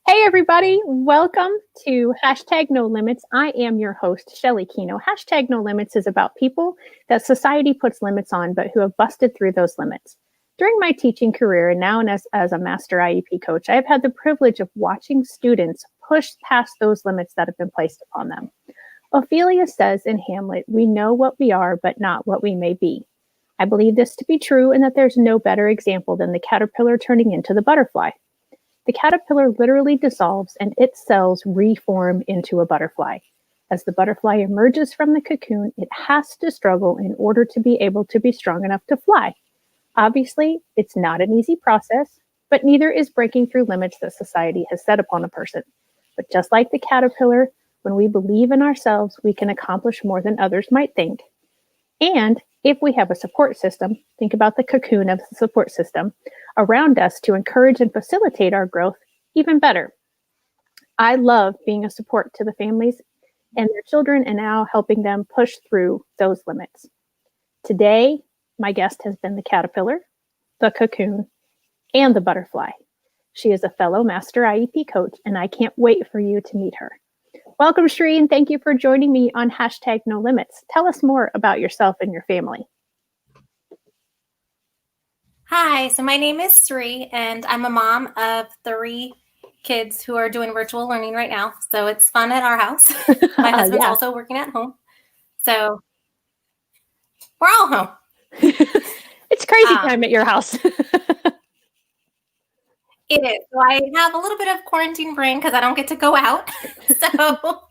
Hey, everybody. Welcome to Hashtag No Limits. I am your host, Shelley Kino. Hashtag No Limits is about people that society puts limits on, but who have busted through those limits. During my teaching career, and now as a Master IEP Coach, I have had the privilege of watching students push past those limits that have been placed upon them. Ophelia says in Hamlet, "We know what we are, but not what we may be." I believe this to be true and that there's no better example than the caterpillar turning into the butterfly. The caterpillar literally dissolves and its cells reform into a butterfly. As the butterfly emerges from the cocoon, it has to struggle in order to be able to be strong enough to fly. Obviously, it's not an easy process, but neither is breaking through limits that society has set upon a person. But just like the caterpillar, when we believe in ourselves, we can accomplish more than others might think. And if we have a support system, think about the cocoon of the support system around us to encourage and facilitate our growth, even better. I love being a support to the families and their children and now helping them push through those limits. Today, my guest has been the caterpillar, the cocoon, and the butterfly. She is a fellow Master IEP Coach, and I can't wait for you to meet her. Welcome, Sri, and thank you for joining me on Hashtag No Limits. Tell us more about yourself and your family. Hi, so my name is Sri, and I'm a mom of 3 kids who are doing virtual learning right now. So it's fun at our house. My husband's also working at home. So we're all home. It's crazy time at your house. It is. So I have a little bit of quarantine brain because I don't get to go out. So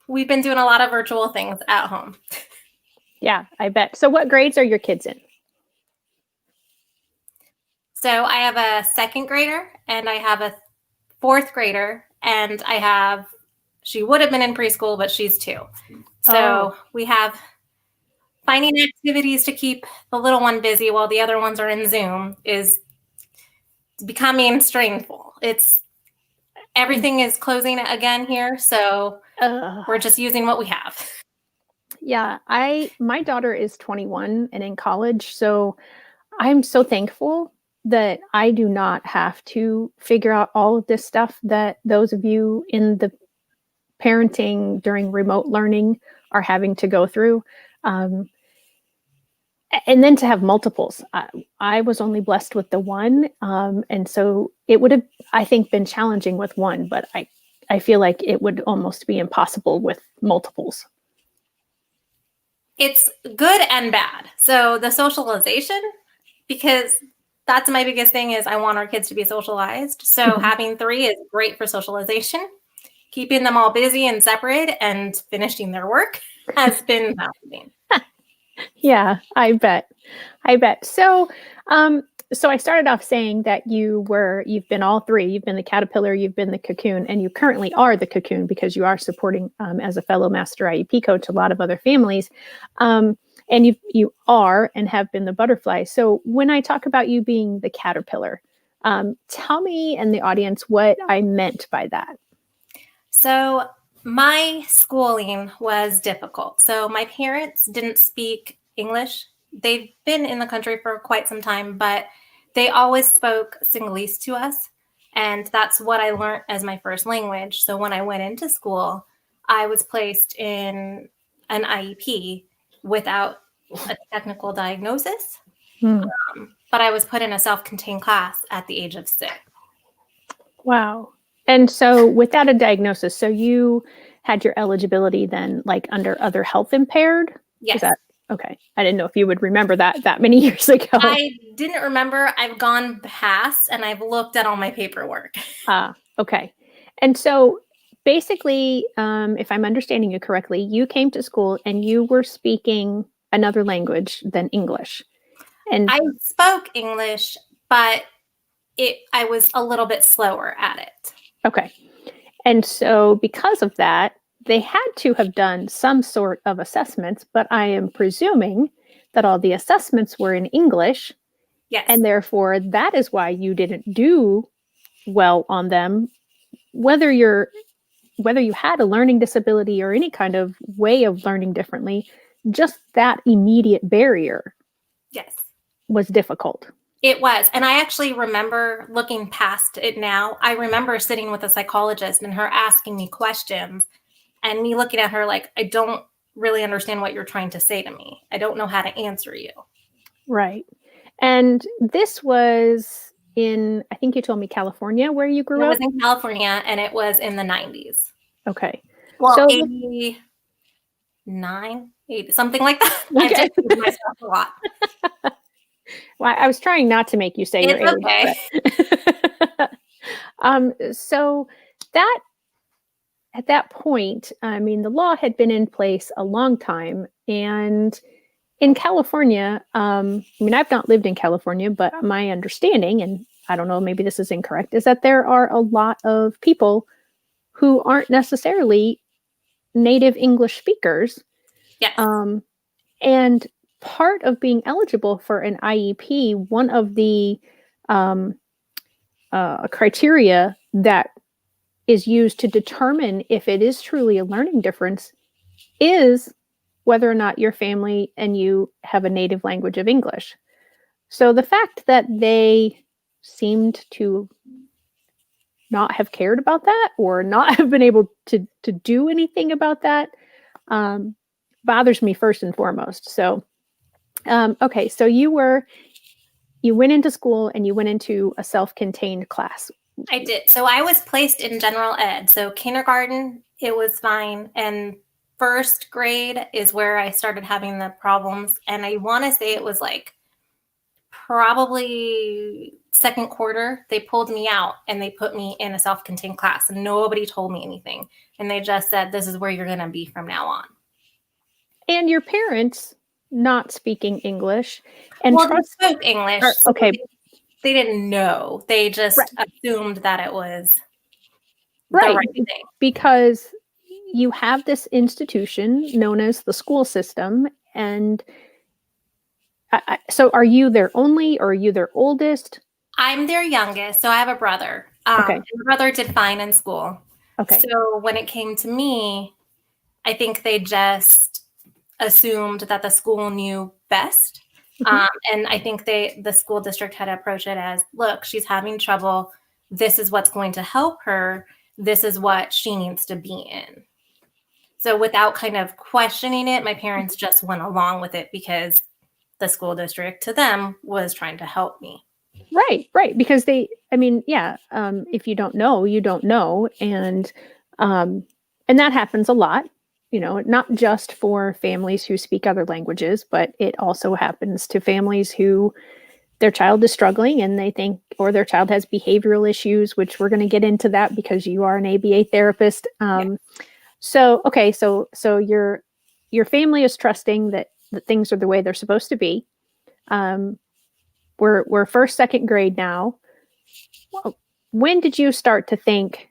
we've been doing a lot of virtual things at home. Yeah, I bet. So what grades are your kids in? So I have a 2nd grader and I have a 4th grader, and she would have been in preschool, but she's 2. So we have finding activities to keep the little one busy while the other ones are in Zoom is becoming strainful. Everything is closing again here, so we're just using what we have. Yeah, my daughter is 21 and in college, so I'm so thankful that I do not have to figure out all of this stuff that those of you in the parenting during remote learning are having to go through. And then to have multiples. I was only blessed with the one. And so it would have, I think, been challenging with one, but I feel like it would almost be impossible with multiples. It's good and bad. So the socialization, because that's my biggest thing, is I want our kids to be socialized. So having 3 is great for socialization. Keeping them all busy and separate and finishing their work has been challenging. Yeah, I bet. So, so I started off saying that you've been all 3. You've been the caterpillar, you've been the cocoon, and you currently are the cocoon because you are supporting, as a fellow Master IEP Coach, a lot of other families. And you are and have been the butterfly. So when I talk about you being the caterpillar, tell me and the audience what I meant by that. So my schooling was difficult. So my parents didn't speak English. They've been in the country for quite some time, but they always spoke Sinhalese to us. And that's what I learned as my first language. So when I went into school, I was placed in an IEP without a technical diagnosis. But I was put in a self-contained class at the age of 6. Wow. And so without a diagnosis, so you had your eligibility then like under other health impaired? Yes. Okay. I didn't know if you would remember that many years ago. I didn't remember. I've gone past and I've looked at all my paperwork. Okay. And so basically, if I'm understanding you correctly, you came to school and you were speaking another language than English. And I spoke English, but I was a little bit slower at it. Okay. And so because of that, they had to have done some sort of assessments, but I am presuming that all the assessments were in English. Yes. And therefore, that is why you didn't do well on them, whether you had a learning disability or any kind of way of learning differently, just that immediate barrier yes, was difficult. It was. And I actually remember looking past it now. I remember sitting with a psychologist and her asking me questions and me looking at her like, I don't really understand what you're trying to say to me. I don't know how to answer you. Right. And this was in, I think you told me California where you grew It up? was in California and it was in the 90s. Okay. Well, So 89, 80, something like that. Okay. I've just used myself a lot. Well, I was trying not to make you say your It's age. okay. So that at that point, I mean, the law had been in place a long time, and in California, I mean, I've not lived in California, but my understanding, and I don't know, maybe this is incorrect, is that there are a lot of people who aren't necessarily native English speakers. Yes. And part of being eligible for an IEP, one of the criteria that is used to determine if it is truly a learning difference is whether or not your family and you have a native language of English. So the fact that they seemed to not have cared about that or not have been able to do anything about that bothers me first and foremost. So, okay, so you went into school and you went into a self-contained class. I did. So I was placed in general ed. So kindergarten, it was fine. And first grade is where I started having the problems. And I want to say it was like probably second quarter, they pulled me out and they put me in a self-contained class. And nobody told me anything. And they just said, this is where you're going to be from now on. And your parents not speaking English and well, they spoke English. Okay. They didn't know. They just assumed that it was the right thing. Because you have this institution known as the school system. And so are you their only, or are you their oldest? I'm their youngest. So I have a brother. Okay. And my brother did fine in school. Okay. So when it came to me, I think they just assumed that the school knew best. Mm-hmm. And I think the school district had approached it as, look, she's having trouble. This is what's going to help her. This is what she needs to be in. So without kind of questioning it, my parents just went along with it because the school district to them was trying to help me. Right. Because if you don't know, you don't know. And that happens a lot, not just for families who speak other languages, but it also happens to families who their child is struggling and they think, or their child has behavioral issues, which we're going to get into that because you are an ABA therapist. So your family is trusting that things are the way they're supposed to be. We're first, second grade now. Well, when did you start to think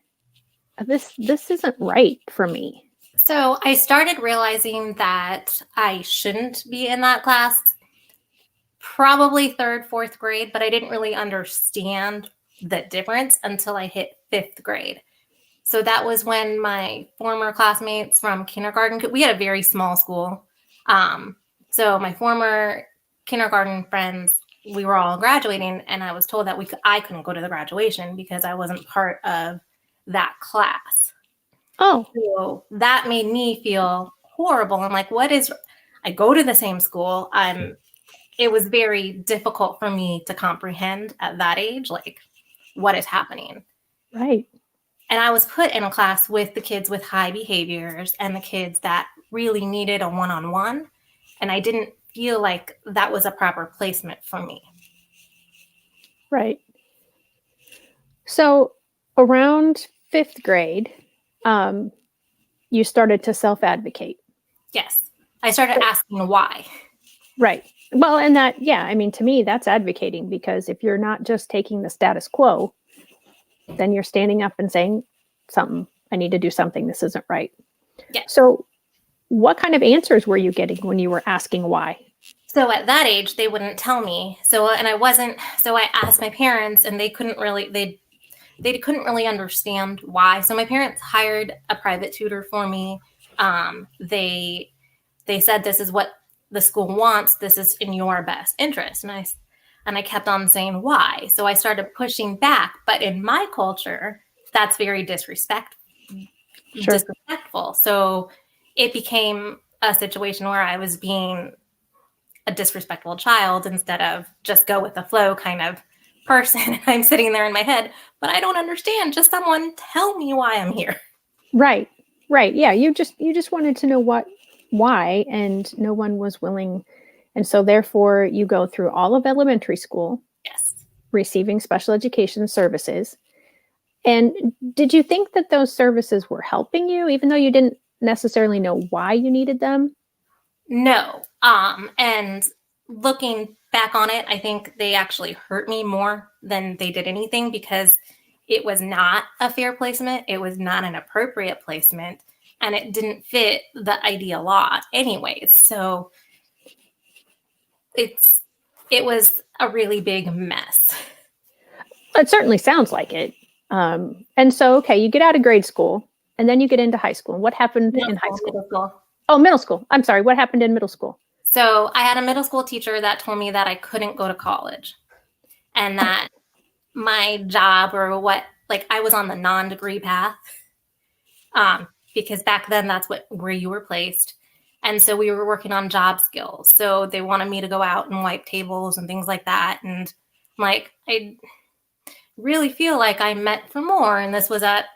this isn't right for me? So I started realizing that I shouldn't be in that class probably third, fourth grade, but I didn't really understand the difference until I hit fifth grade. So that was when my former classmates from kindergarten, we had a very small school. So my former kindergarten friends, we were all graduating, and I was told that I couldn't go to the graduation because I wasn't part of that class. Oh. So that made me feel horrible. I'm like, I go to the same school. It was very difficult for me to comprehend at that age, like, what is happening. Right. And I was put in a class with the kids with high behaviors and the kids that really needed a one-on-one. And I didn't feel like that was a proper placement for me. Right. So around fifth grade, you started to self-advocate. Yes. I started asking why. Right. Well, and to me, that's advocating, because if you're not just taking the status quo, then you're standing up and saying I need to do something. This isn't right. Yeah. So what kind of answers were you getting when you were asking why? So at that age, they wouldn't tell me. So I asked my parents, and they couldn't really understand why. So my parents hired a private tutor for me. They said, this is what the school wants. This is in your best interest. And And I kept on saying, why? So I started pushing back. But in my culture, that's very Sure. disrespectful. So it became a situation where I was being a disrespectful child instead of just go with the flow kind of person. And I'm sitting there in my head, but I don't understand. Just someone tell me why I'm here. Right. Yeah. You just wanted to know why, and no one was willing. And so therefore you go through all of elementary school, Yes. receiving special education services. And did you think that those services were helping you, even though you didn't necessarily know why you needed them? No. And looking back on it, I think they actually hurt me more than they did anything, because it was not a fair placement. It was not an appropriate placement, and it didn't fit the idea law anyways. So it was a really big mess. It certainly sounds like it. And so, okay, you get out of grade school and then you get into high school. What happened in high school? Middle school. Oh, middle school. I'm sorry. What happened in middle school? So I had a middle school teacher that told me that I couldn't go to college, and that my job or what, like, I was on the non-degree path, because back then that's where you were placed. And so we were working on job skills. So they wanted me to go out and wipe tables and things like that. And I'm like, I really feel like I'm meant for more. And this was at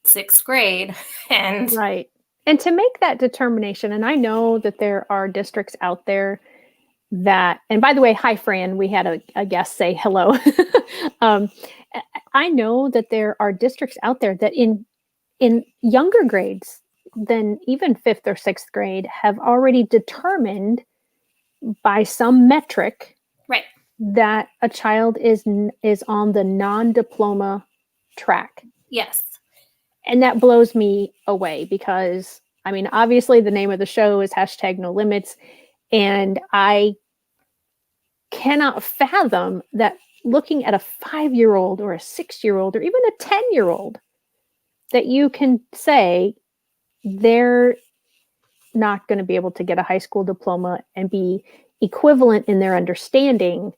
6th grade. And Right. And to make that determination, and I know that there are districts out there that, and by the way, hi, Fran, we had a guest say hello. um, I know that there are districts out there that in younger grades than even 5th or 6th grade have already determined by some metric, right, that a child is on the non-diploma track. yes. And that blows me away, because I mean, obviously the name of the show is #NoLimits. And I cannot fathom that looking at a 5-year-old or a 6-year-old or even a 10-year-old, that you can say they're not going to be able to get a high school diploma and be equivalent in their understanding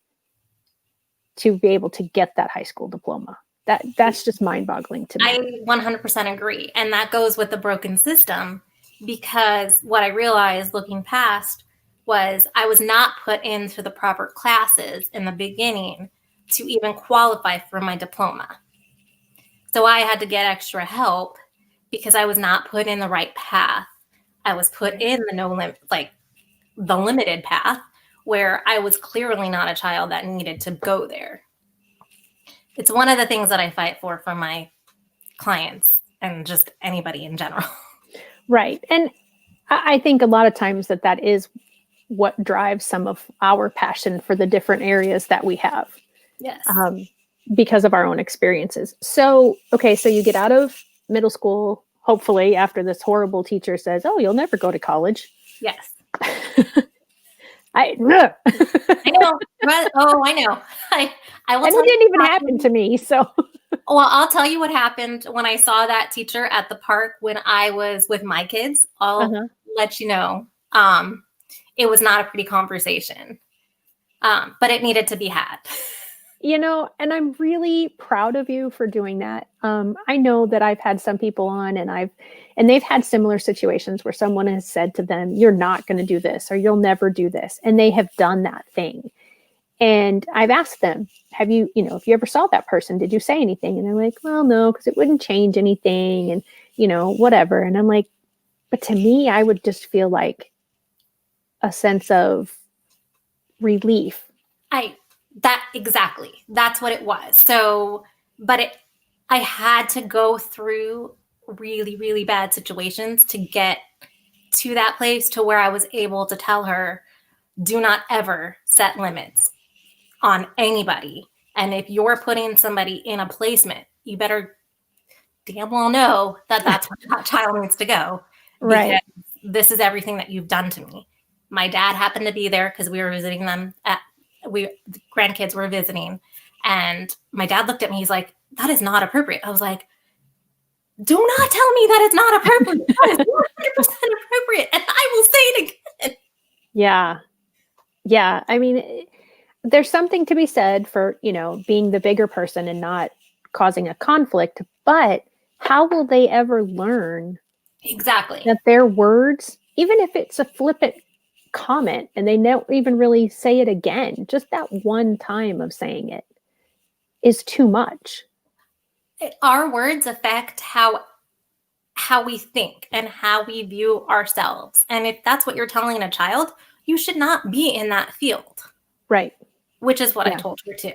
to be able to get that high school diploma. That's just mind-boggling to me. I 100% agree. And that goes with the broken system, because what I realized looking past was I was not put into the proper classes in the beginning to even qualify for my diploma. So I had to get extra help because I was not put in the right path. I was put in the limited path, where I was clearly not a child that needed to go there. It's one of the things that I fight for my clients and just anybody in general. Right. And I think a lot of times that is what drives some of our passion for the different areas that we have. Yes. Because of our own experiences. So, okay, so you get out of middle school, hopefully, after this horrible teacher says, "Oh, you'll never go to college." Yes. I know. Oh, I know. I will. And it didn't even happen to me. So, well, I'll tell you what happened when I saw that teacher at the park when I was with my kids. I'll let you know. It was not a pretty conversation, but it needed to be had. And I'm really proud of you for doing that. I know that I've had some people on and they've had similar situations where someone has said to them, "You're not going to do this," or "You'll never do this." And they have done that thing. And I've asked them, if you ever saw that person, did you say anything? And they're like, "Well, no, because it wouldn't change anything." And, whatever. And I'm like, but to me, I would just feel like a sense of relief. Exactly. That's what it was. So, but I had to go through really, really bad situations to get to that place to where I was able to tell her, do not ever set limits on anybody. And if you're putting somebody in a placement, you better damn well know that that's where that child needs to go. Right. Because this is everything that you've done to me. My dad happened to be there because we were visiting them the grandkids were visiting, and my dad looked at me. He's like, "That is not appropriate." I was like, "Do not tell me that it's not appropriate. That is 100% appropriate, and I will say it again." Yeah. I mean, there's something to be said for, being the bigger person and not causing a conflict, but how will they ever learn Exactly. that their words, even if it's a flippant comment and they don't even really say it again, just that one time of saying it is too much. Our words affect how we think and how we view ourselves. And if that's what you're telling a child, you should not be in that field. Right. Which is what I told her too.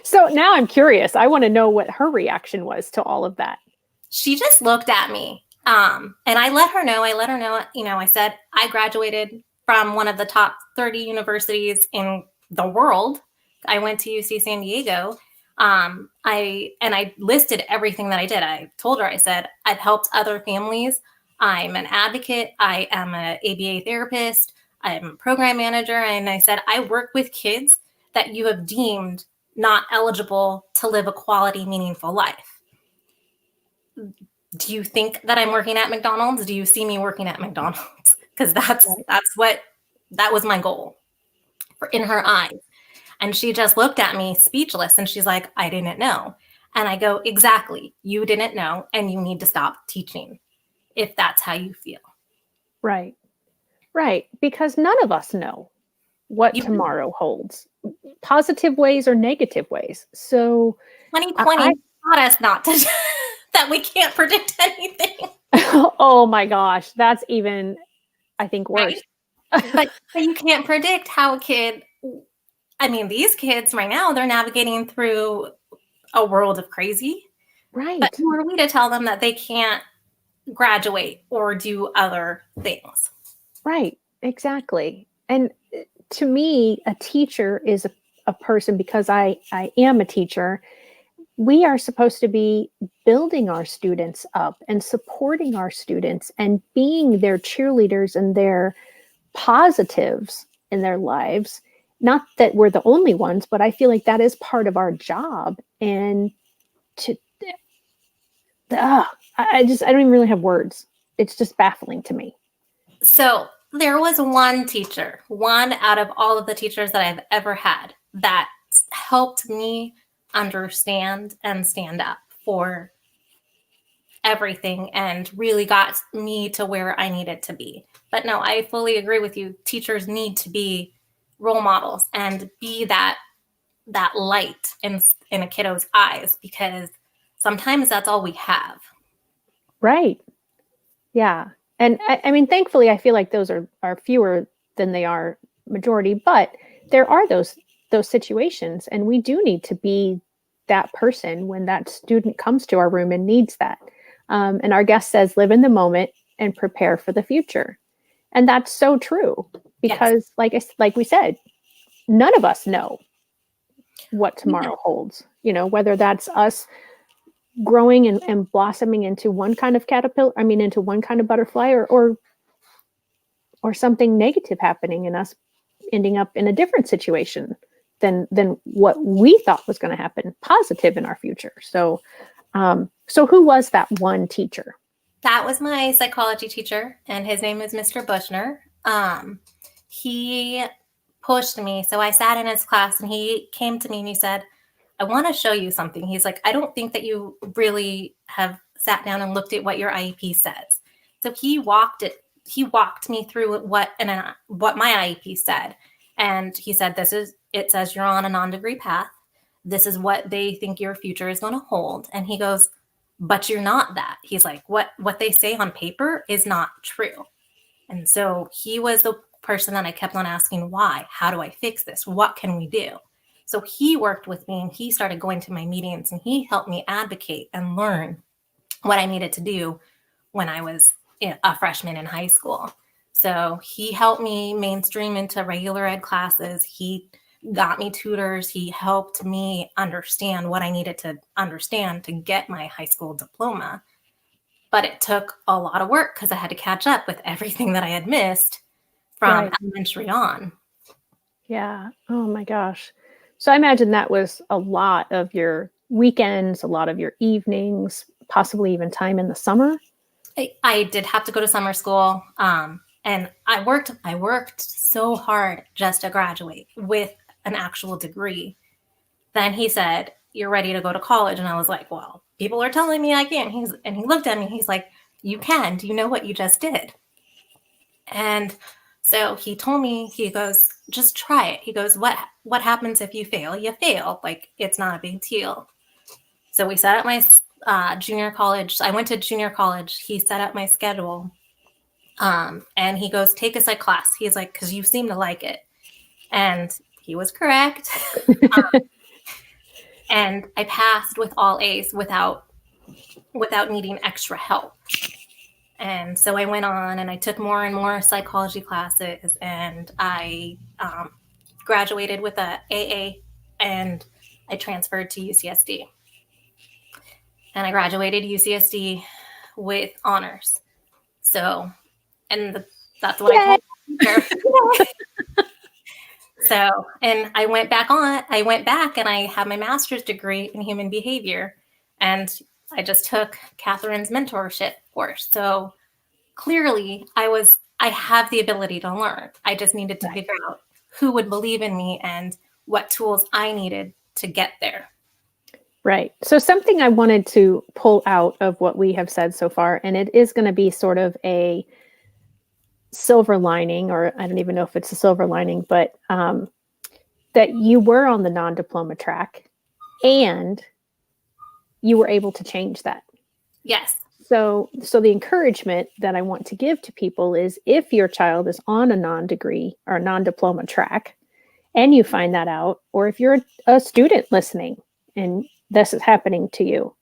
So now I'm curious. I want to know what her reaction was to all of that. She just looked at me. And I let her know, I said, I graduated from one of the top 30 universities in the world. I went to UC San Diego. I listed everything that I did. I told her, I said, I've helped other families. I'm an advocate. I am an ABA therapist. I'm a program manager. And I said, I work with kids that you have deemed not eligible to live a quality, meaningful life. Do you think that I'm working at McDonald's? Do you see me working at McDonald's? Because that was my goal in her eyes. And she just looked at me speechless and she's like, I didn't know. And I go, exactly. You didn't know and you need to stop teaching if that's how you feel. Right. Right. Because none of us know what tomorrow holds, positive ways or negative ways. So 2020 taught us not to, that we can't predict anything. Oh my gosh. That's even, I think, worse. Right? but you can't predict how a kid, these kids right now, they're navigating through a world of crazy. Right. But who are we to tell them that they can't graduate or do other things? Right. Exactly. And to me, a teacher is a person, because I am a teacher. We are supposed to be building our students up and supporting our students and being their cheerleaders and their positives in their lives. Not that we're the only ones, but I feel like that is part of our job. And I don't even really have words. It's just baffling to me. So there was one teacher, one out of all of the teachers that I've ever had, that helped me understand and stand up for everything and really got me to where I needed to be. But no, I fully agree with you. Teachers need to be role models and be that light in a kiddo's eyes, because sometimes that's all we have. Right. Yeah. And thankfully, I feel like those are fewer than they are majority, but there are those situations, and we do need to be that person when that student comes to our room and needs that. And our guest says, live in the moment and prepare for the future. And that's so true, because like we said, none of us know what tomorrow holds, whether that's us growing and blossoming into one kind of into one kind of butterfly, or something negative happening and us ending up in a different situation than what we thought was going to happen, positive in our future. So who was that one teacher? That was my psychology teacher, and his name is Mr. Bushner. He pushed me. So I sat in his class and he came to me and he said, I want to show you something. He's like, I don't think that you really have sat down and looked at what your IEP says. So he walked me through what my IEP said. And he said, it says you're on a non-degree path. This is what they think your future is going to hold. And he goes, but you're not that. He's like, what they say on paper is not true. And so he was the person that I kept on asking, why? How do I fix this? What can we do? So he worked with me and he started going to my meetings and he helped me advocate and learn what I needed to do when I was a freshman in high school. So he helped me mainstream into regular ed classes. He got me tutors. He helped me understand what I needed to understand to get my high school diploma. But it took a lot of work because I had to catch up with everything that I had missed from elementary on. Yeah. Oh my gosh. So I imagine that was a lot of your weekends, a lot of your evenings, possibly even time in the summer. I did have to go to summer school. And I worked so hard just to graduate with an actual degree. Then he said, "You're ready to go to college." And I was like, "Well, people are telling me I can't." And he looked at me, he's like, "You can. Do you know what you just did?" And so he told me, he goes, "Just try it." He goes, what happens if you fail? You fail. Like, it's not a big deal. So we set up my junior college. I went to junior college. He set up my schedule. And he goes, "Take a psych class." He's like, "Because you seem to like it." And he was correct. And I passed with all A's without needing extra help. And so I went on and I took more and more psychology classes, and I graduated with a AA, and I transferred to UCSD. And I graduated UCSD with honors. So, and that's what I told her. So, and I went back and I have my master's degree in human behavior. And I just took Catherine's mentorship course. So clearly I have the ability to learn. I just needed to figure out who would believe in me and what tools I needed to get there. Right. So something I wanted to pull out of what we have said so far, and it is going to be sort of a silver lining, or I don't even know if it's a silver lining, but that you were on the non-diploma track and you were able to change that. Yes. So the encouragement that I want to give to people is, if your child is on a non-degree or non-diploma track and you find that out, or if you're a student listening and this is happening to you,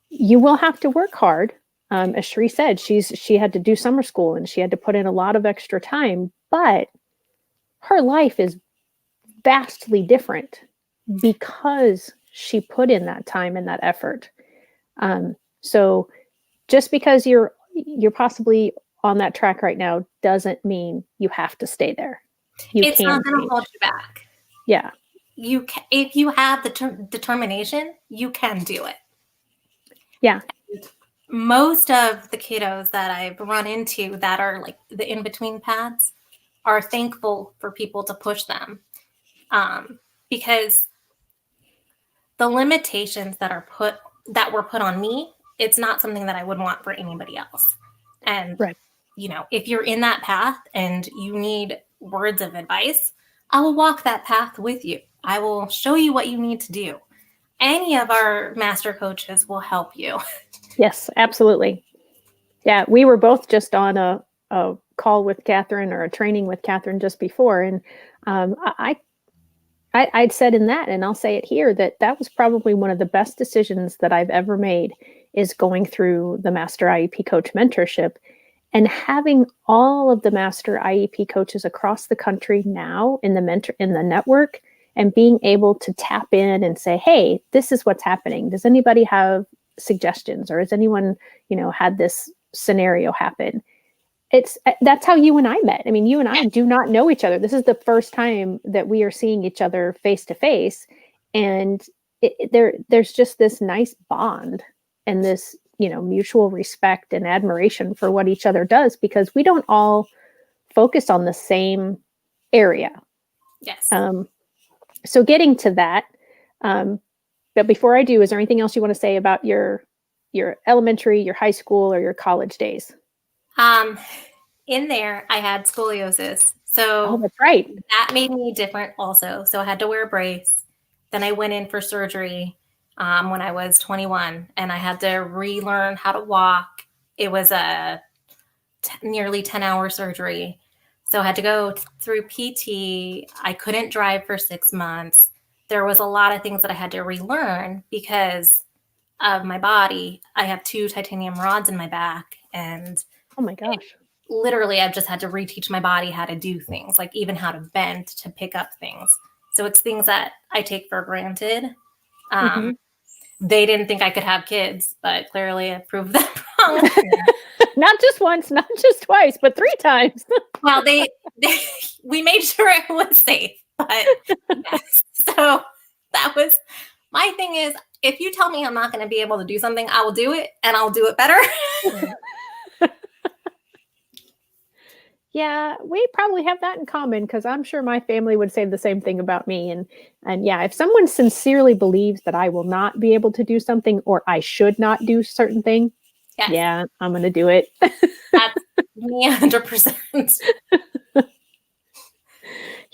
you will have to work hard. As Sri said, she had to do summer school and she had to put in a lot of extra time, but her life is vastly different because she put in that time and that effort. So just because you're possibly on that track right now doesn't mean you have to stay there. It's not going to hold you back. Yeah. You can, if you have the determination, you can do it. Yeah. And most of the kiddos that I've run into that are like the in-between paths are thankful for people to push them, because the limitations that were put on me, it's not something that I would want for anybody else. And if you're in that path and you need words of advice, I will walk that path with you. I will show you what you need to do. Any of our master coaches will help you. Yes, absolutely. Yeah, we were both just on a call with Catherine, or a training with Catherine just before. And I'd said in that, and I'll say it here, that was probably one of the best decisions that I've ever made, is going through the Master IEP Coach mentorship and having all of the Master IEP coaches across the country now in the network, and being able to tap in and say, "Hey, this is what's happening. Does anybody have suggestions, or has anyone, had this scenario happen?" That's how you and I met. I mean, you and I do not know each other. This is the first time that we are seeing each other face to face, and there's just this nice bond and this, mutual respect and admiration for what each other does, because we don't all focus on the same area. Yes. So getting to that, but before I do, is there anything else you want to say about your elementary, your high school, or your college days? In there, I had scoliosis. So that's right. That made me different also. So I had to wear a brace. Then I went in for surgery when I was 21, and I had to relearn how to walk. It was a nearly 10-hour surgery. So I had to go through PT. I couldn't drive for 6 months. There was a lot of things that I had to relearn because of my body. I have 2 titanium rods in my back, and oh my gosh. Literally, I've just had to reteach my body how to do things, like even how to bend to pick up things. So it's things that I take for granted. They didn't think I could have kids, but clearly I proved that wrong. Not just once, not just twice, but 3 times. Well, we made sure it was safe. But yes. So that was my thing is, if you tell me I'm not going to be able to do something, I will do it, and I'll do it better. Yeah, we probably have that in common because I'm sure my family would say the same thing about me. And yeah, if someone sincerely believes that I will not be able to do something or I should not do certain thing, Yes, yeah, I'm going to do it. that's me 100%.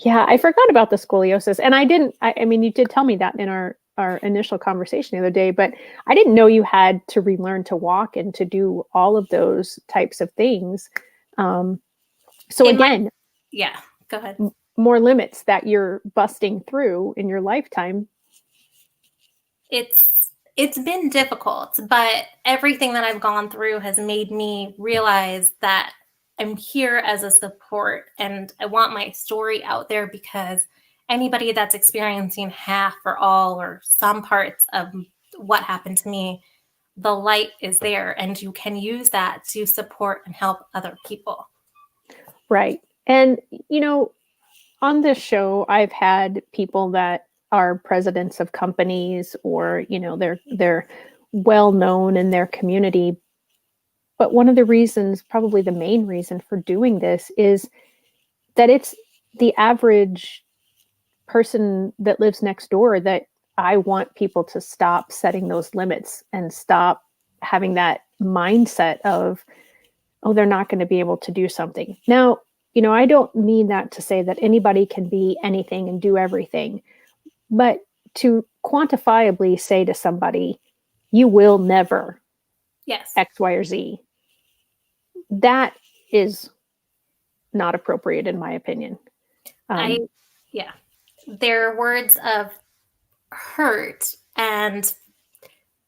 Yeah, I forgot about the scoliosis, and I didn't. I mean, you did tell me that in our initial conversation the other day, but I didn't know you had to relearn to walk and to do all of those types of things. Um, so It might, again, yeah, go ahead. more limits that you're busting through in your lifetime. It's been difficult, but everything that I've gone through has made me realize that I'm here as a support, and I want my story out there because anybody that's experiencing half or all or some parts of what happened to me, the light is there and you can use that to support and help other people. Right. And, you know, on this show, I've had people that are presidents of companies or, you know, they're well known in their community. But one of the reasons, probably the main reason for doing this is that it's the average person that lives next door that I want people to stop setting those limits and stop having that mindset of, oh, they're not going to be able to do something. Now, you know, I don't mean that to say that anybody can be anything and do everything, but to quantifiably say to somebody, you will never Yes. X, Y, or Z, that is not appropriate in my opinion. I Yeah. They're words of hurt, and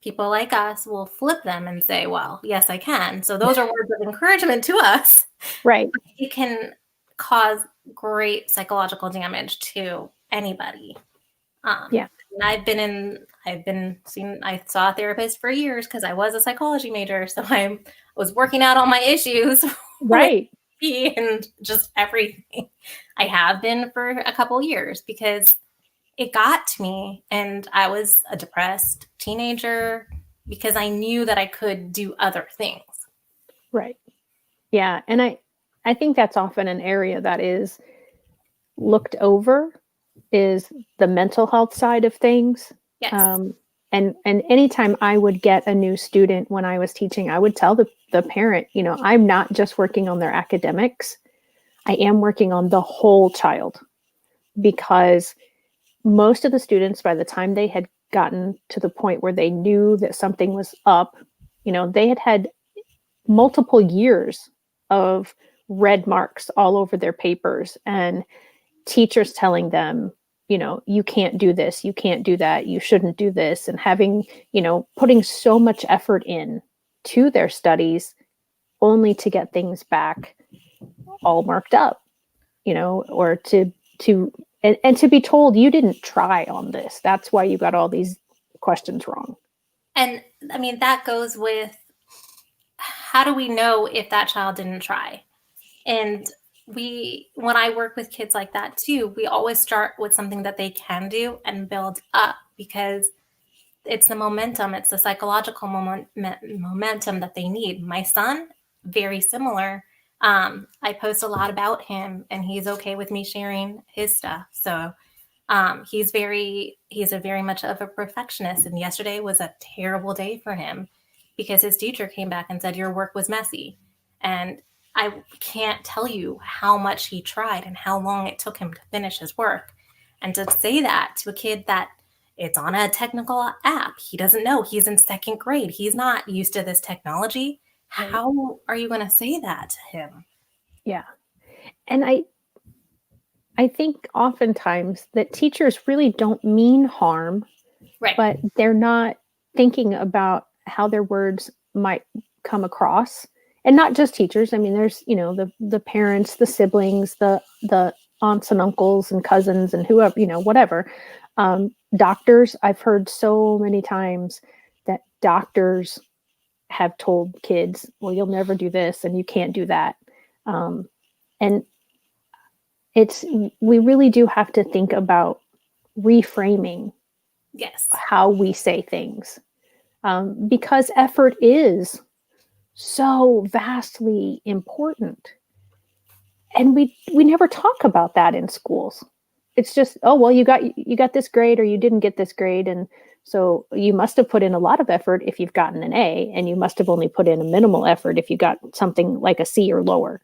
people like us will flip them and say, well, yes, I can. So those are words of encouragement to us. Right. It can cause great psychological damage to anybody. Yeah. And I saw a therapist for years because I was a psychology major. So I was working out all my issues with Right. me and just everything. I have been for a couple years because it got to me, and I was a depressed teenager because I knew that I could do other things. Right. Yeah. And I think that's often an area that is looked over is the mental health side of things. Yes. And anytime I would get a new student when I was teaching, I would tell the parent, you know, I'm not just working on their academics. I am working on the whole child because most of the students, by the time they had gotten to the point where they knew that something was up, you know, they had multiple years of red marks all over their papers and teachers telling them, you know, you can't do this, you can't do that, you shouldn't do this, and having, you know, putting so much effort in to their studies only to get things back all marked up, you know, or and to be told you didn't try on this. That's why you got all these questions wrong. And I mean, that goes with, how do we know if that child didn't try? And when I work with kids like that too, we always start with something that they can do and build up, because it's the momentum, it's the psychological momentum that they need. My son, very similar. I post a lot about him, and he's okay with me sharing his stuff. So he's a very much of a perfectionist, and yesterday was a terrible day for him because his teacher came back and said your work was messy. And I can't tell you how much he tried and how long it took him to finish his work. And to say that to a kid that it's on a technical app, he doesn't know, he's in second grade, he's not used to this technology. Right. How are you going to say that to him? Yeah. And I think oftentimes that teachers really don't mean harm, Right. but they're not thinking about how their words might come across. And not just teachers. I mean, there's, you know, the parents, the siblings, the aunts and uncles and cousins and whoever, you know, whatever. Doctors, I've heard so many times that doctors have told kids, well, you'll never do this and you can't do that. And we really do have to think about reframing Yes. how we say things, because effort is so vastly important. And we never talk about that in schools. It's just, oh, well, you got this grade or you didn't get this grade. And so you must have put in a lot of effort if you've gotten an A, and you must have only put in a minimal effort if you got something like a C or lower.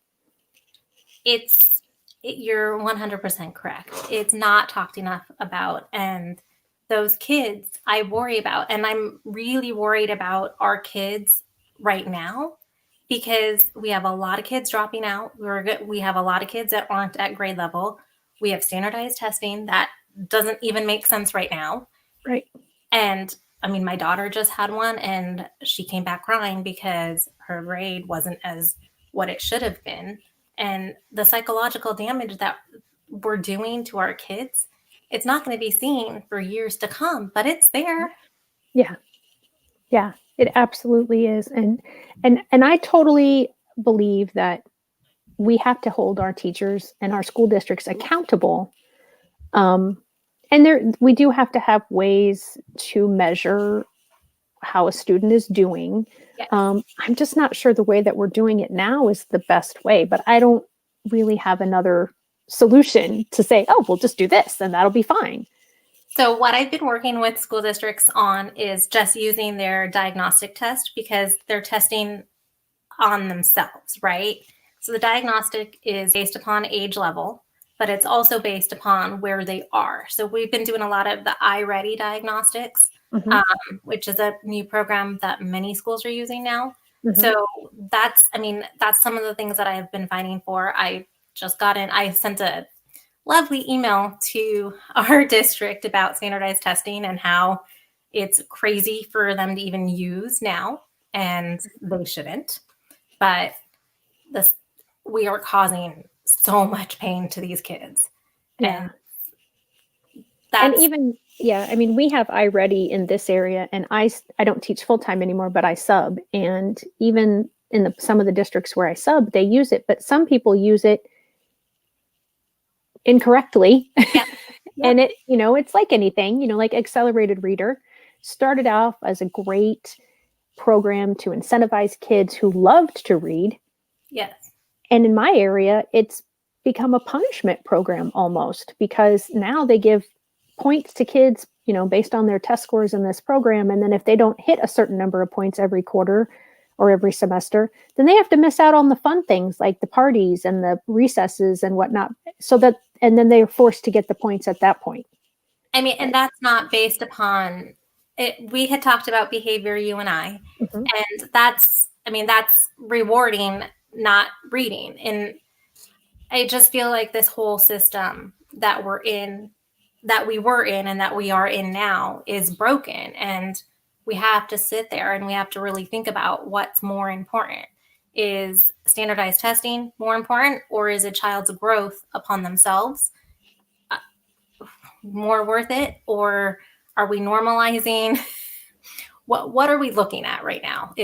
You're 100% correct. It's not talked enough about. And those kids I worry about, and I'm really worried about our kids right now, because we have a lot of kids dropping out. We have a lot of kids that aren't at grade level. We have standardized testing that doesn't even make sense right now. Right. And I mean, my daughter just had one and she came back crying because her grade wasn't as what it should have been. And the psychological damage that we're doing to our kids, it's not going to be seen for years to come, but it's there. Yeah. Yeah, it absolutely is. And I totally believe that we have to hold our teachers and our school districts accountable. And we do have to have ways to measure how a student is doing. Yes. I'm just not sure the way that we're doing it now is the best way, but I don't really have another solution to say, oh, we'll just do this and that'll be fine. So what I've been working with school districts on is just using their diagnostic test, because they're testing on themselves, right? So the diagnostic is based upon age level, but it's also based upon where they are. So we've been doing a lot of the iReady diagnostics, which is a new program that many schools are using now. Mm-hmm. So that's some of the things that I've been fighting for. I sent a lovely email to our district about standardized testing and how it's crazy for them to even use now, and they shouldn't. But we are causing so much pain to these kids. Yeah. And even, I mean, we have iReady in this area, and I don't teach full-time anymore, but I sub. And even in some of the districts where I sub, they use it, but some people use it incorrectly. Yep. And it, it's like anything, like Accelerated Reader started off as a great program to incentivize kids who loved to read. Yes. And in my area, it's become a punishment program almost, because now they give points to kids, based on their test scores in this program. And then if they don't hit a certain number of points every quarter or every semester, then they have to miss out on the fun things like the parties and the recesses and whatnot. And then they're forced to get the points at that point. I mean, and that's not based upon it. We had talked about behavior, you and I, and that's rewarding, not reading. And I just feel like this whole system that we were in and that we are in now is broken. And we have to sit there and we have to really think about what's more important. Is standardized testing more important, or is a child's growth upon themselves more worth it? Or are we normalizing? What are we looking at right now?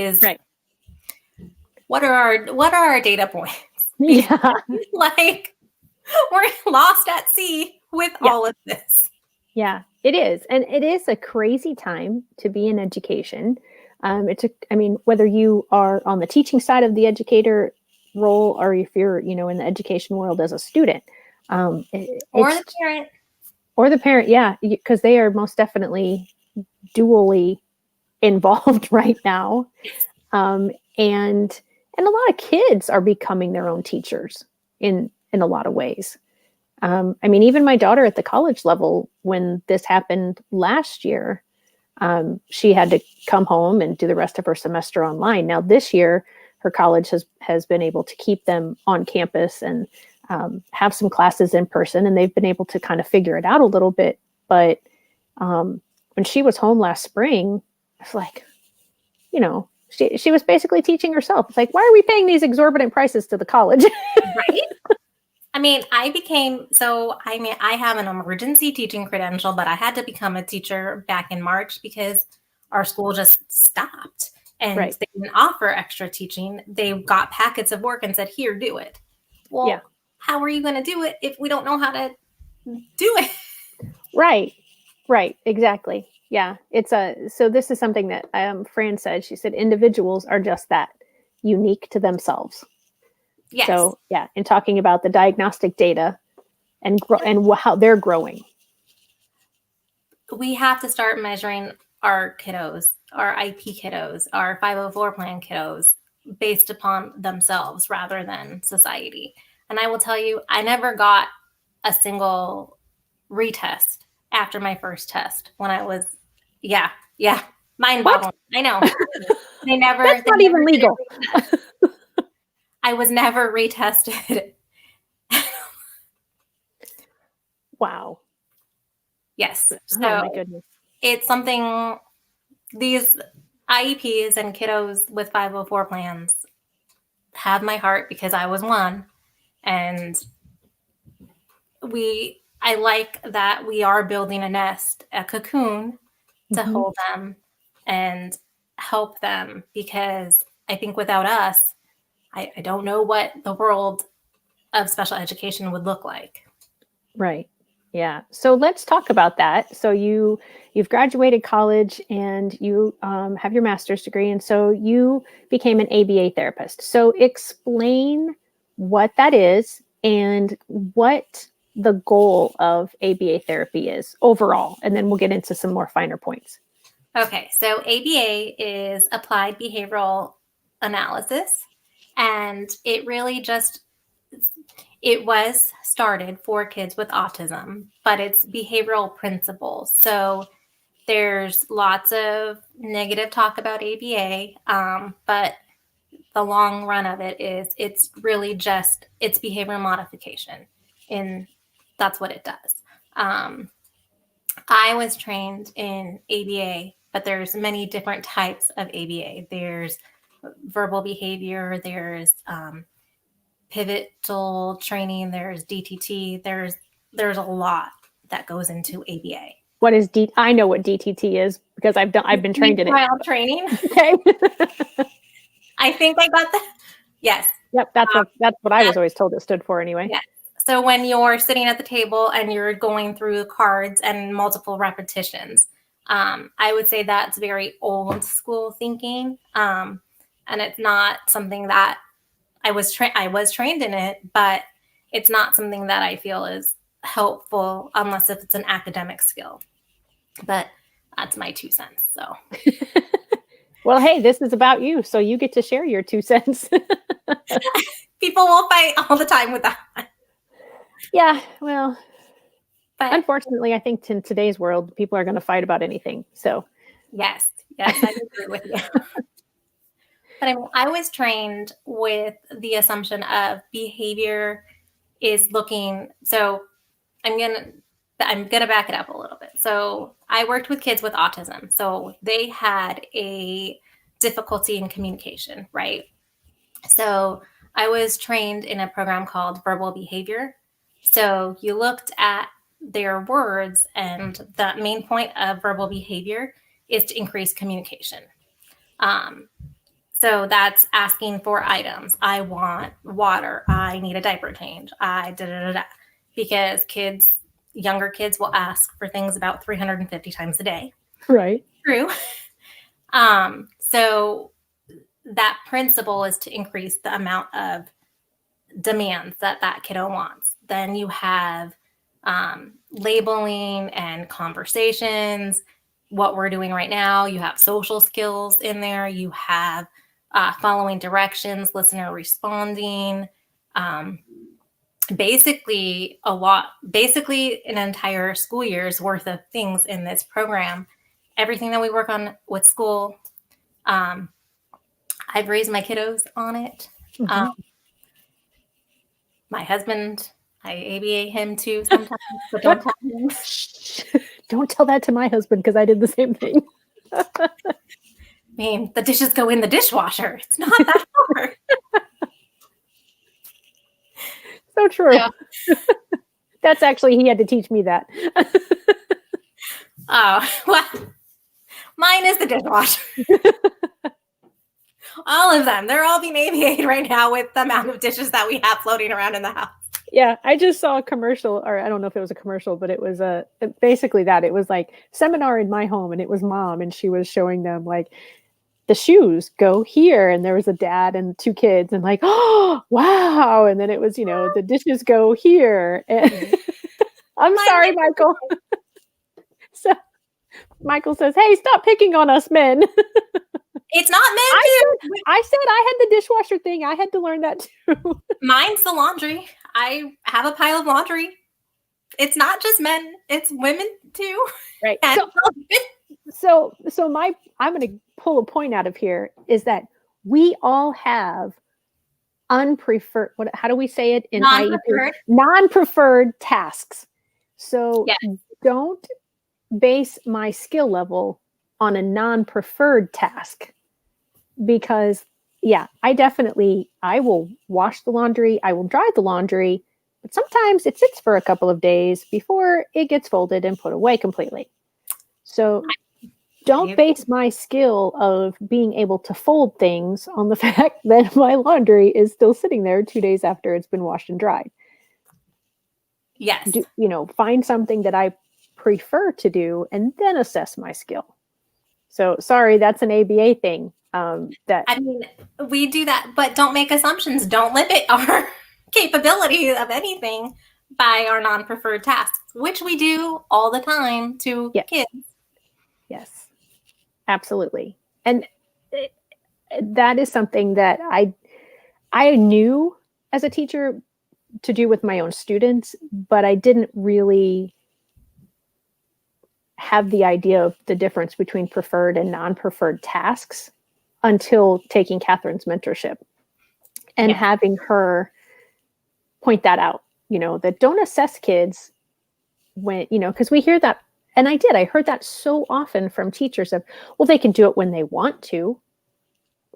What are our data points? Yeah. Like, we're lost at sea with all of this. Yeah, it is. And it is a crazy time to be in education. Whether you are on the teaching side of the educator role, or if you're, in the education world as a student, or the parent. Or the parent, yeah, because they are most definitely dually involved right now. And a lot of kids are becoming their own teachers in a lot of ways. Even my daughter at the college level, when this happened last year, she had to come home and do the rest of her semester online. Now this year, her college has been able to keep them on campus and have some classes in person, and they've been able to kind of figure it out a little bit. But when she was home last spring, it's like, she was basically teaching herself. It's like, why are we paying these exorbitant prices to the college? Right. I have an emergency teaching credential, but I had to become a teacher back in March because our school just stopped and they didn't offer extra teaching. They got packets of work and said, here, do it. Well, how are you going to do it if we don't know how to do it? Right. Exactly. Yeah. So this is something that Fran said. She said, individuals are just that, unique to themselves. Yes. So yeah, and talking about the diagnostic data and how they're growing. We have to start measuring our kiddos, our IEP kiddos, our 504 plan kiddos based upon themselves rather than society. And I will tell you, I never got a single retest after my first test when I was, mind boggling. I know. They never. That's not even legal. I was never retested. Wow. Yes. So oh my goodness. It's something, these IEPs and kiddos with 504 plans have my heart because I was one. And I like that we are building a nest, a cocoon to hold them and help them, because I think without us, I don't know what the world of special education would look like. Right. Yeah. So let's talk about that. So you've graduated college and you have your master's degree, and so you became an ABA therapist. So explain what that is and what the goal of ABA therapy is overall, and then we'll get into some more finer points. Okay. So ABA is applied behavioral analysis, and it really it was started for kids with autism, but it's behavioral principles. So there's lots of negative talk about ABA, but the long run of it is it's really just it's behavior modification, and that's what it does. I was trained in ABA, but there's many different types of ABA. There's verbal behavior, there's pivotal training, there's DTT, there's a lot that goes into ABA. What is I know what DTT is because I've been trained in it. Child training. Okay. I think I got that. Yes. Yep. That's what I was always told it stood for anyway. Yes. So when you're sitting at the table and you're going through cards and multiple repetitions, I would say that's very old school thinking. And it's not something that I was trained in it, but it's not something that I feel is helpful unless if it's an academic skill. But that's my 2 cents. So, well, hey, this is about you, so you get to share your 2 cents. People will fight all the time with that. Yeah, well, but unfortunately, I think in today's world, people are going to fight about anything. So, yes, I agree with you. But I mean, I was trained with the assumption of behavior is looking. So I'm gonna back it up a little bit. So I worked with kids with autism. So they had a difficulty in communication, right? So I was trained in a program called verbal behavior. So you looked at their words, and the main point of verbal behavior is to increase communication. So that's asking for items. I want water. I need a diaper change. Because younger kids will ask for things about 350 times a day. Right. True. So that principle is to increase the amount of demands that kiddo wants. Then you have labeling and conversations, what we're doing right now. You have social skills in there. You have following directions, listener responding, basically an entire school year's worth of things in this program. Everything that we work on with school, I've raised my kiddos on it. My husband, I ABA him too sometimes, but don't tell him. Don't tell that to my husband because I did the same thing. I mean, the dishes go in the dishwasher. It's not that hard. So true. So. That's actually, he had to teach me that. Oh, well, mine is the dishwasher. All of them. They're all being ABA'd right now with the amount of dishes that we have floating around in the house. Yeah, I just saw a commercial, or I don't know if it was a commercial, but it was basically that. It was like seminar in my home, and it was mom, and she was showing them like, the shoes go here. And there was a dad and 2 kids and like, oh, wow. And then it was, the dishes go here. And I'm sorry, Michael. So Michael says, hey, stop picking on us men. It's not men too. I said I had the dishwasher thing. I had to learn that too. Mine's the laundry. I have a pile of laundry. It's not just men, it's women too. Right. So I'm going to pull a point out of here is that we all have unpreferred, how do we say it in IEP? Non-preferred tasks. So don't base my skill level on a non-preferred task, because I will wash the laundry, I will dry the laundry, but sometimes it sits for a couple of days before it gets folded and put away completely. So don't base my skill of being able to fold things on the fact that my laundry is still sitting there 2 days after it's been washed and dried. Yes. Find something that I prefer to do and then assess my skill. So sorry, that's an ABA thing. We do that, but don't make assumptions. Don't limit our capability of anything by our non-preferred tasks, which we do all the time to kids. Yes, absolutely. And that is something that I knew as a teacher to do with my own students, but I didn't really have the idea of the difference between preferred and non-preferred tasks until taking Catherine's mentorship and having her point that out, that don't assess kids when, because we hear that. And I heard that so often from teachers of, well, they can do it when they want to.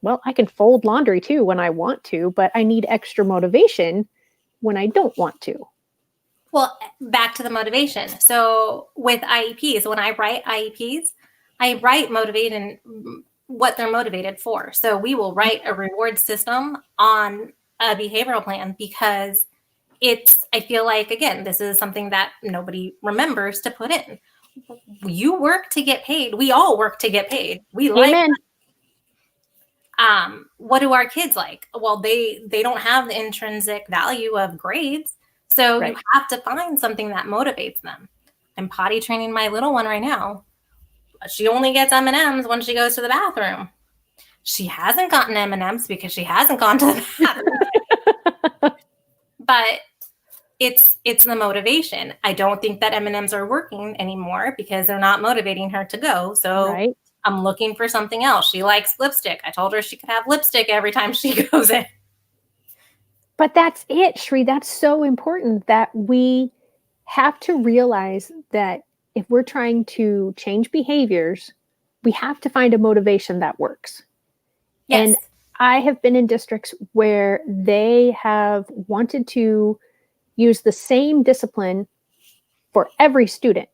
Well, I can fold laundry too when I want to, but I need extra motivation when I don't want to. Well, back to the motivation. So with IEPs, when I write IEPs, I write motivating what they're motivated for. So we will write a reward system on a behavioral plan because I feel like, again, this is something that nobody remembers to put in. You work to get paid. We all work to get paid. We like what do our kids like? Well, they don't have the intrinsic value of grades. So you have to find something that motivates them. I'm potty training my little one right now. She only gets M&Ms when she goes to the bathroom. She hasn't gotten M&Ms because she hasn't gone to the bathroom. But it's the motivation. I don't think that M&Ms are working anymore because they're not motivating her to go. So I'm looking for something else. She likes lipstick. I told her she could have lipstick every time she goes in. But that's it, Sri. That's so important that we have to realize that if we're trying to change behaviors, we have to find a motivation that works. Yes. And I have been in districts where they have wanted to use the same discipline for every student.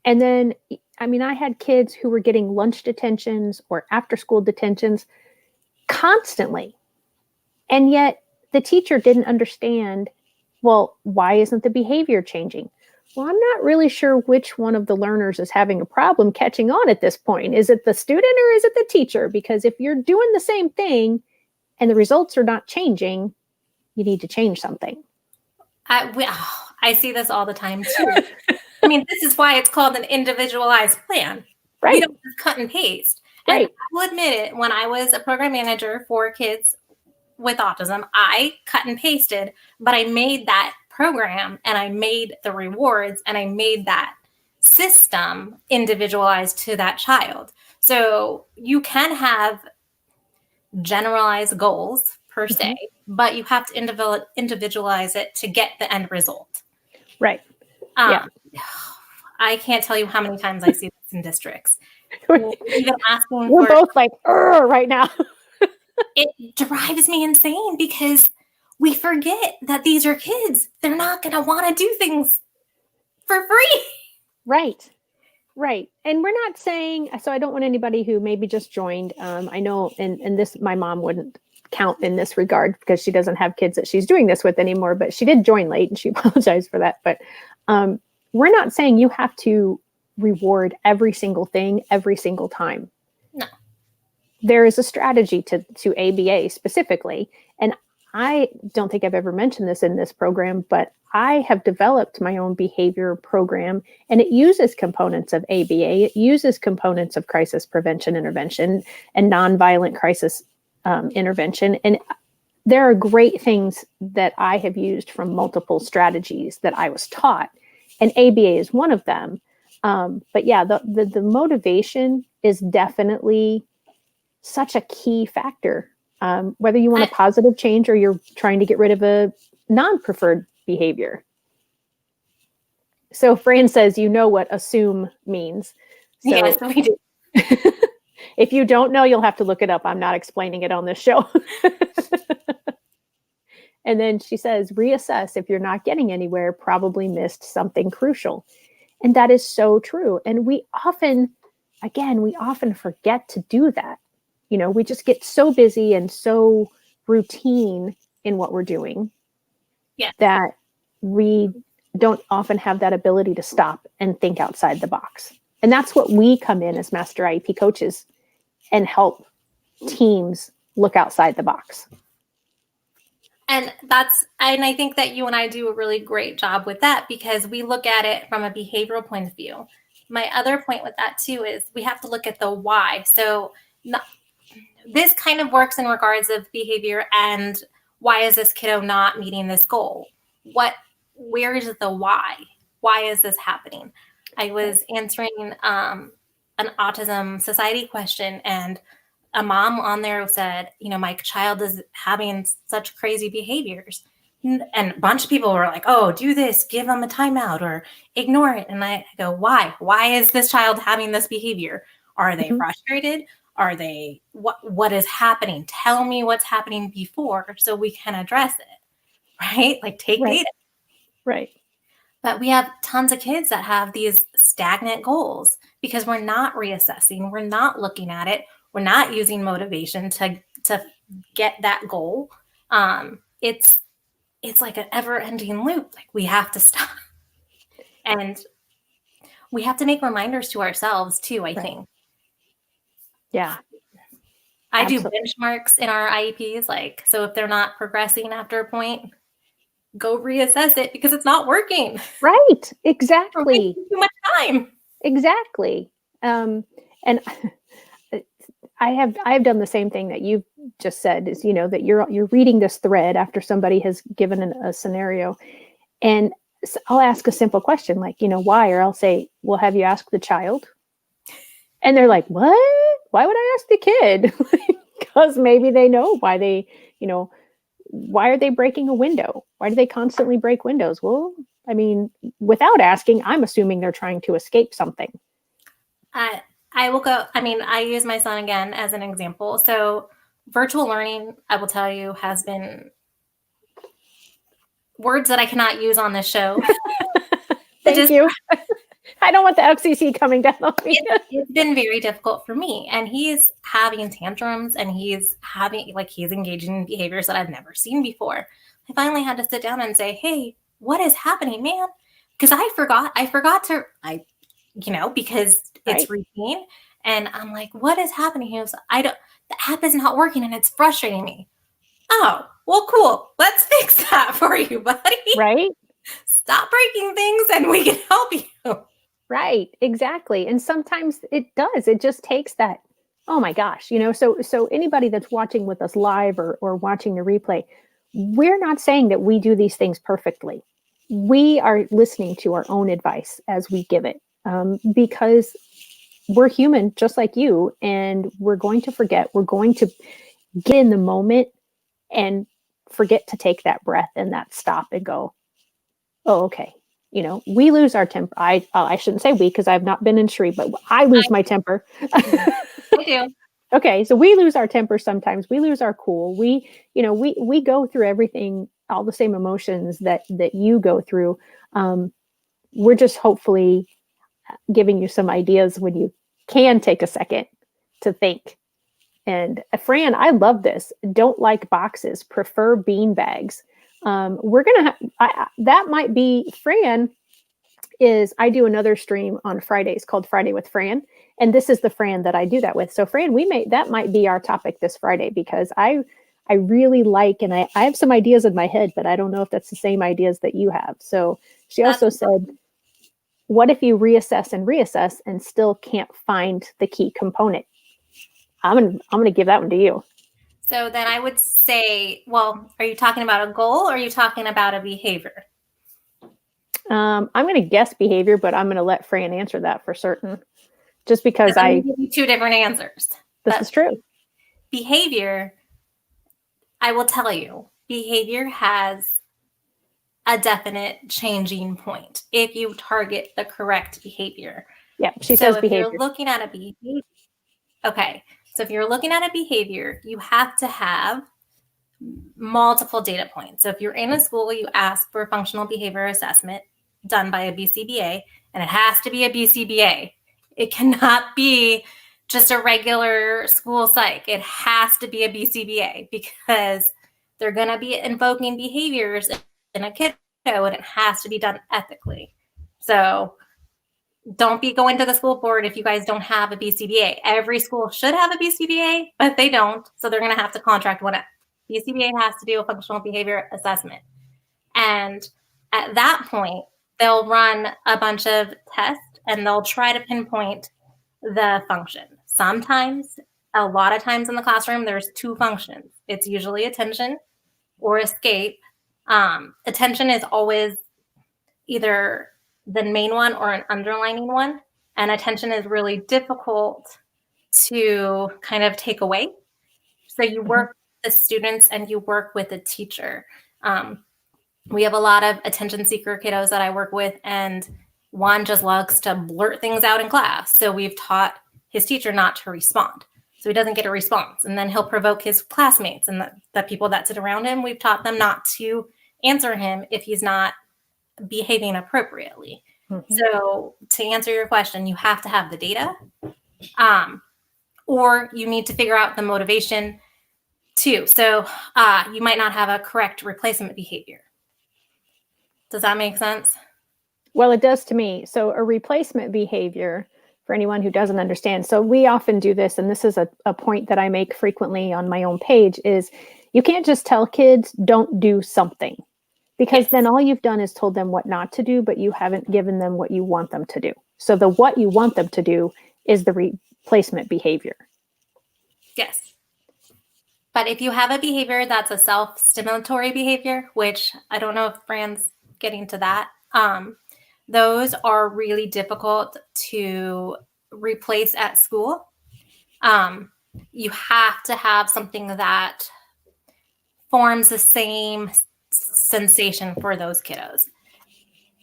And then, I had kids who were getting lunch detentions or after school detentions constantly. And yet the teacher didn't understand, well, why isn't the behavior changing? Well, I'm not really sure which one of the learners is having a problem catching on at this point. Is it the student or is it the teacher? Because if you're doing the same thing and the results are not changing, you need to change something. I see this all the time too. This is why it's called an individualized plan. Right. We don't just cut and paste. Right. And I will admit it, when I was a program manager for kids with autism, I cut and pasted, but I made that program and I made the rewards and I made that system individualized to that child. So you can have generalized goals per se, but you have to individualize it to get the end result. Right. I can't tell you how many times I see this in districts. Even asking We're both like, right now. It drives me insane because we forget that these are kids. They're not going to want to do things for free. Right. And we're not saying, so I don't want anybody who maybe just joined. I know, and this, my mom wouldn't count in this regard because she doesn't have kids that she's doing this with anymore, but she did join late and she apologized for that. But we're not saying you have to reward every single thing every single time. No. there is a strategy to ABA specifically. And I don't think I've ever mentioned this in this program, but I have developed my own behavior program, and it uses components of ABA. It uses components of crisis prevention intervention and nonviolent crisis intervention. And there are great things that I have used from multiple strategies that I was taught, and ABA is one of them. But yeah, the motivation is definitely such a key factor. Whether you want a positive change or you're trying to get rid of a non-preferred behavior. So Fran says, you know what assume means. So yes, we do. If you don't know, you'll have to look it up. I'm not explaining it on this show. And then she says, reassess. If you're not getting anywhere, probably missed something crucial. And that is so true. And we often forget to do that. You know, we just get so busy and so routine in what we're doing that we don't often have that ability to stop and think outside the box. And that's what we come in as Master IEP coaches and help teams look outside the box. And I think that you and I do a really great job with that, because we look at it from a behavioral point of view. My other point with that too is we have to look at the why. So this kind of works in regards of behavior and why is this kiddo not meeting this goal? Where is the why? Why is this happening? I was answering an autism society question, and a mom on there said, you know, my child is having such crazy behaviors. And a bunch of people were like, oh, do this, give them a timeout or ignore it. And I go, why? Why is this child having this behavior? Are they frustrated? Are they, what is happening? Tell me what's happening before so we can address it, right? Like take data. Right. But we have tons of kids that have these stagnant goals because we're not reassessing. We're not looking at it. We're not using motivation to get that goal. It's like an ever-ending loop. Like we have to stop. And we have to make reminders to ourselves too, I think. Yeah. I do benchmarks in our IEPs. Like, so if they're not progressing after a point, go reassess it because it's not working. Right. Exactly. Too much time. Exactly. And I have done the same thing that you've just said, is, you know, that you're reading this thread after somebody has given a scenario, and I'll ask a simple question like, you know, why? Or I'll say, well, have you asked the child? And they're like, what? Why would I ask the kid? Because maybe they know why they, you know, why are they breaking a window? Why do they constantly break windows? Well, I mean, without asking, I'm assuming they're trying to escape something. I will go, I mean, I use my son again as an example. So virtual learning, I will tell you, has been words that I cannot use on this show. Thank you. I don't want the FCC coming down on me. It's been very difficult for me. And he's having tantrums and he's engaging in behaviors that I've never seen before. I finally had to sit down and say, hey, what is happening, man? Because I forgot to, because it's routine. And I'm like, what is happening? He goes, the app is not working and it's frustrating me. Oh, well, cool. Let's fix that for you, buddy. Right. Stop breaking things and we can help you. Right. Exactly. And sometimes it does. It just takes that, oh my gosh, you know, so anybody that's watching with us live or watching the replay, we're not saying that we do these things perfectly. We are listening to our own advice as we give it, because we're human just like you, and we're going to forget. We're going to get in the moment and forget to take that breath and that stop and go, oh, okay. You know, we lose our temper. I shouldn't say we, because I've not been in Sri, but I lose my temper. I do. Okay. So we lose our temper sometimes. We lose our cool. We go through everything, all the same emotions that you go through. We're just hopefully giving you some ideas when you can take a second to think. And Fran, I love this. Don't like boxes, prefer bean bags. We're going to that might be Fran I do another stream on Fridays called Friday with Fran. And this is the Fran that I do that with. So Fran, that might be our topic this Friday, because I really like, and I have some ideas in my head, but I don't know if that's the same ideas that you have. So she also said, what if you reassess and still can't find the key component? I'm going to give that one to you. So then I would say, well, are you talking about a goal or are you talking about a behavior? I'm going to guess behavior, but I'm going to let Fran answer that for certain. Just because I'm give you two different answers. This is true. Behavior, I will tell you, behavior has a definite changing point if you target the correct behavior. Yeah, she says behavior. If you're looking at a behavior, okay. So if you're looking at a behavior, you have to have multiple data points. So if you're in a school, you ask for a functional behavior assessment done by a BCBA, and it has to be a BCBA. It cannot be just a regular school psych. It has to be a BCBA because they're going to be invoking behaviors in a kiddo, and it has to be done ethically. So don't be going to the school board if you guys don't have a BCBA. Every school should have a BCBA, but they don't. So they're going to have to contract one out. BCBA has to do a functional behavior assessment. And at that point, they'll run a bunch of tests and they'll try to pinpoint the function. Sometimes, a lot of times in the classroom, there's two functions. It's usually attention or escape. Attention is always either the main one or an underlining one. And attention is really difficult to kind of take away. So you work with the students and you work with the teacher. We have a lot of attention seeker kiddos that I work with, and one just loves to blurt things out in class. So we've taught his teacher not to respond. So he doesn't get a response. And then he'll provoke his classmates and the people that sit around him. We've taught them not to answer him if he's not behaving appropriately. Mm-hmm. So to answer your question, you have to have the data, or you need to figure out the motivation too. So you might not have a correct replacement behavior. Does that make sense? Well, it does to me. So a replacement behavior, for anyone who doesn't understand, so we often do this, and this is a point that I make frequently on my own page, is you can't just tell kids, don't do something. Because then all you've done is told them what not to do, but you haven't given them what you want them to do. So the what you want them to do is the replacement behavior. Yes. But if you have a behavior that's a self-stimulatory behavior, which I don't know if Fran's getting to that, those are really difficult to replace at school. You have to have something that forms the same sensation for those kiddos.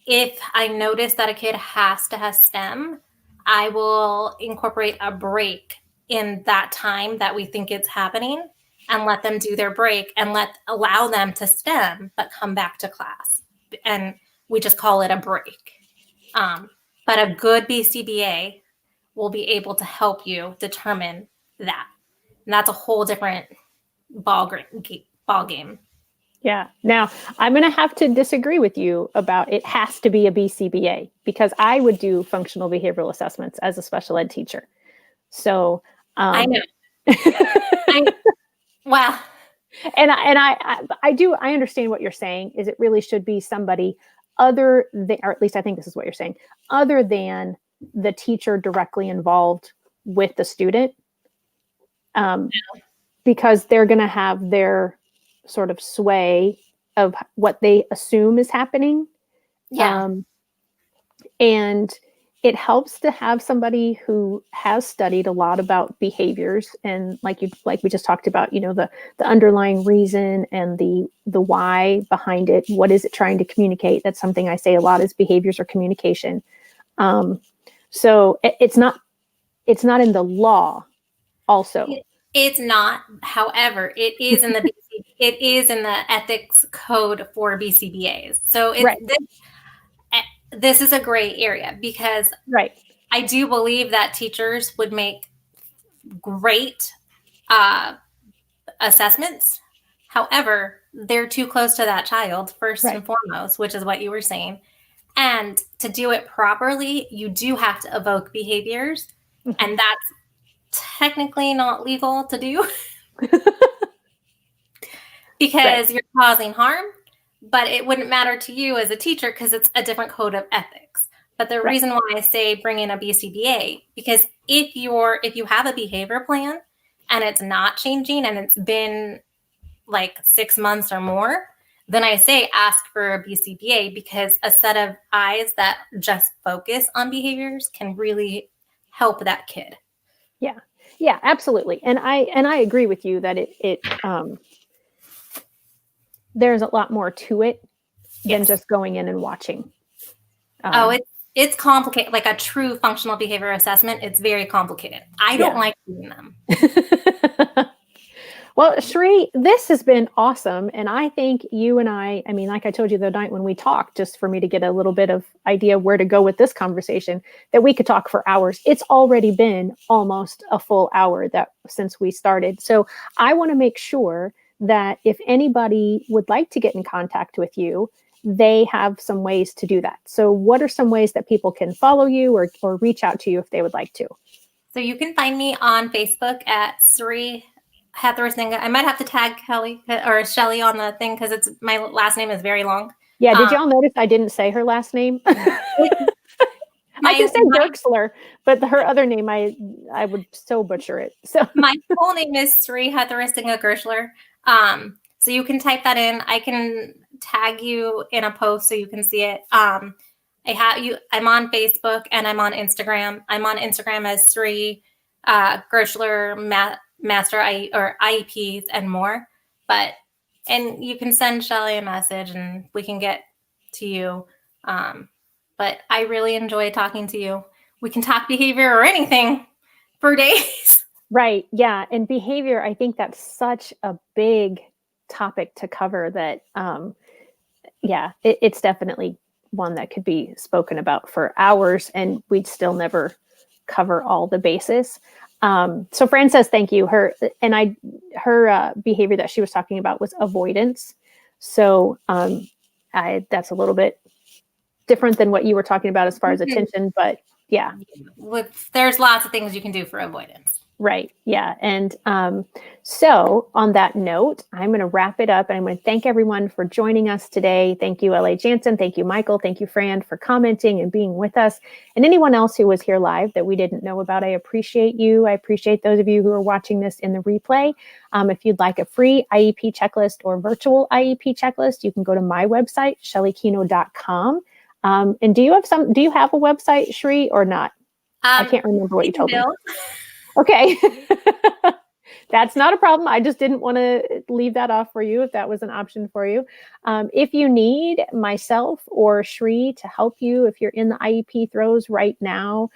If I notice that a kid has to have STEM, I will incorporate a break in that time that we think it's happening and let them do their break and allow them to STEM, but come back to class. And we just call it a break. But a good BCBA will be able to help you determine that. And that's a whole different ball game. Yeah. Now, I'm going to have to disagree with you about it has to be a BCBA, because I would do functional behavioral assessments as a special ed teacher. So I know. Wow. And I understand what you're saying, is it really should be somebody other than, or at least I think this is what you're saying, other than the teacher directly involved with the student, because they're going to have their sort of sway of what they assume is happening. Yeah. And it helps to have somebody who has studied a lot about behaviors, and like we just talked about, the underlying reason and the why behind it. What is it trying to communicate? That's something I say a lot, is behaviors or communication. So it's not in the law also. It's not. However, it is in the it is in the ethics code for BCBAs. So this is a gray area, because I do believe that teachers would make great assessments. However, they're too close to that child first and foremost, which is what you were saying. And to do it properly, you do have to evoke behaviors. And that's technically not legal to do because you're causing harm, but it wouldn't matter to you as a teacher because it's a different code of ethics. But the reason why I say bring in a BCBA, because if you have a behavior plan and it's not changing and it's been like 6 months or more, then I say ask for a BCBA, because a set of eyes that just focus on behaviors can really help that kid. Yeah, absolutely. And I agree with you that it there's a lot more to it than just going in and watching. It's complicated. Like a true functional behavior assessment, it's very complicated. I don't like doing them. Well, Sri, this has been awesome. And I think you and I mean, like I told you the night when we talked, just for me to get a little bit of idea where to go with this conversation, that we could talk for hours. It's already been almost a full hour since we started. So I want to make sure that if anybody would like to get in contact with you, they have some ways to do that. So what are some ways that people can follow you or reach out to you if they would like to? So you can find me on Facebook at Sri Hatharasinghe. I might have to tag Kelly or Shelley on the thing because it's my last name is very long. Yeah, did y'all notice I didn't say her last name? I can say Gerschler, but her other name I would so butcher it. So my full name is Sri Hatharasinghe-Gerschler. So you can type that in. I can tag you in a post so you can see it. I'm on Facebook and I'm on Instagram. I'm on Instagram as Sri Gerschler Master IEPs and more. And you can send Shelley a message and we can get to you. But I really enjoy talking to you. We can talk behavior or anything for days. Right. Yeah. And behavior, I think that's such a big topic to cover that, it's definitely one that could be spoken about for hours and we'd still never cover all the bases. So Fran says, thank you. Her behavior that she was talking about was avoidance. So that's a little bit different than what you were talking about as far as attention, but yeah. There's lots of things you can do for avoidance. Right. Yeah. And so on that note, I'm going to wrap it up and I'm going to thank everyone for joining us today. Thank you, L.A. Jansen. Thank you, Michael. Thank you, Fran, for commenting and being with us. And anyone else who was here live that we didn't know about, I appreciate you. I appreciate those of you who are watching this in the replay. If you'd like a free IEP checklist or virtual IEP checklist, you can go to my website, shelleykino.com. And do you have a website, Sri, or not? I can't remember what you told me. Okay. That's not a problem. I just didn't want to leave that off for you if that was an option for you. If you need myself or Sri to help you, if you're in the IEP throes right now,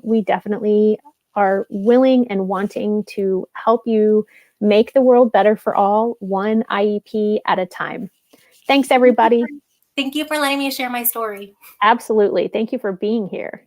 we definitely are willing and wanting to help you make the world better for all, one IEP at a time. Thanks, everybody. Thank you for letting me share my story. Absolutely. Thank you for being here.